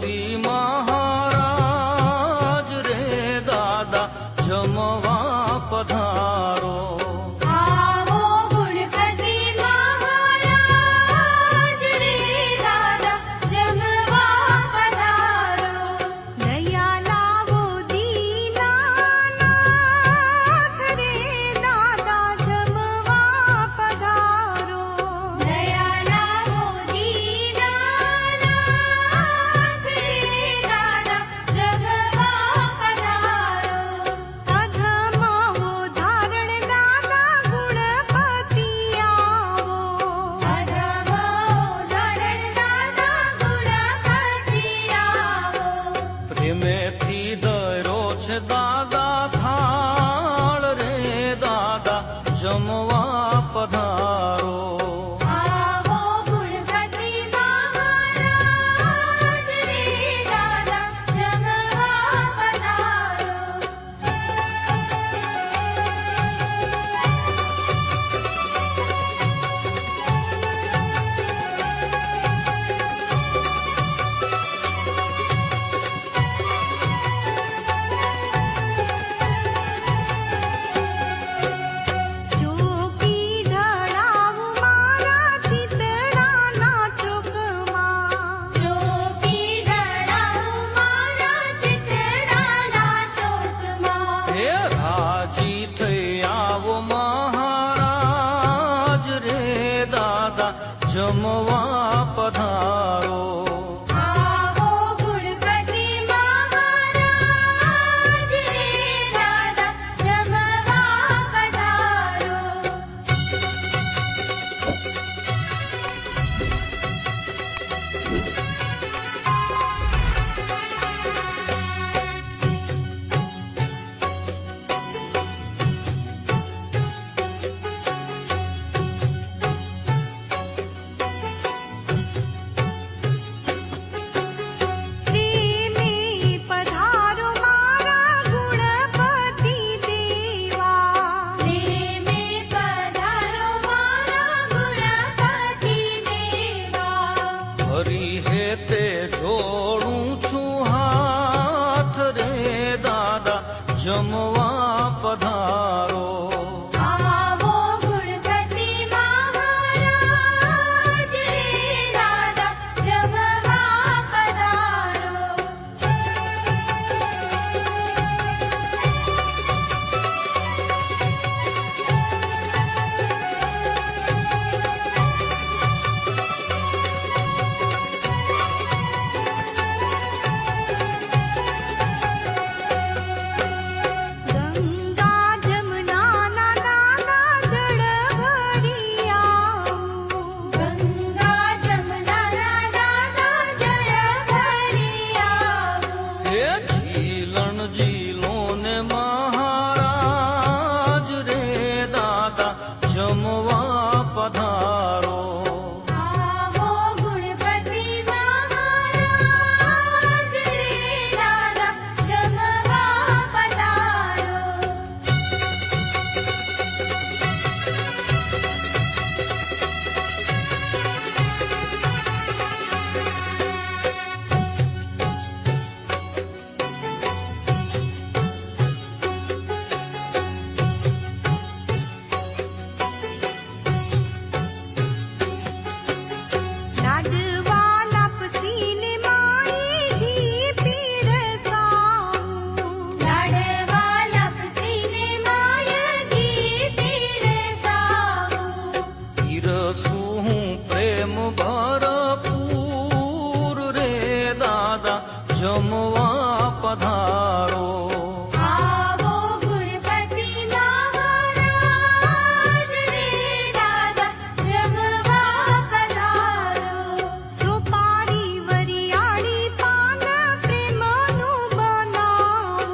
ગણપતિ મહારાજ રે દાદા જમવા પધારો. આવો ગણપતિ મહારાજ રે દાદા જમવા પધારો. દયા લાવો દીનાનાથ રે દાદા જમવા પધારો. દયા લાવો દીનાનાથ રે દાદા જમવા પધારો. અધમાવો ધારણ દાદા ગણપતિ આવો. અધમાવો ધારણ દાદા ગણપતિ આવો. પ્રેમેથી દરો છે દાદા થાળ રે દાદા જમવા પધારો. આવો ગણપતિ મહારાજ રે દાદા જમવા પધારો. ચોકી ધડાવું મારા ચિતડાના ચોકમાં. ચોકી ધડાવું મારા ચિતડાના ચોકમાં. હે રાજી થઈ આવો મહારાજ રે દાદા જમવા પધારો. આવો ગણપતિ મહારાજ રે દાદા જમવા પધારો. પ્રેમે પધારો મારા ગણપતિ દેવા. પ્રેમે પધારો મારા ગણપતિ દેવા. હરી હે તે જોડું છું હાથ રે દાદા જમવા પધારો. આવો ગણપતિ મહારાજ રે દાદા જમવા પધારો. ગંગા જમનાના દાદા જળ ભરી આવો. ગંગા જમનાના દાદા જળ ભરી આવો. હે ઝીલણ ઝીલો ને મહારાજ રે દાદા જમવા પધારો. આવો ગણપતિ મહારાજ રે દાદા જમવા પધારો. લાડવા લાપસીને મારી ઘી પીરસાવું. લાડવા લાપસીને મારી ઘી પીરસાવું. પીરસું હું પ્રેમ ભરપૂર રે દાદા જમવા પધારો. આવો ગણપતિ મહારાજ રે દાદા જમવા પધારો. સુપારી વરિયાળી પાન પ્રેમનું બનાવું.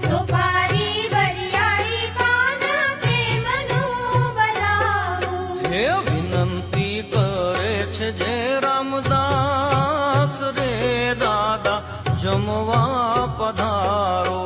સુપારી વરિયાળી પાન પ્રેમનું બનાવું. હે વિનંતી કરે છે જે રામદાસ રે દાદા જમવા પધારો.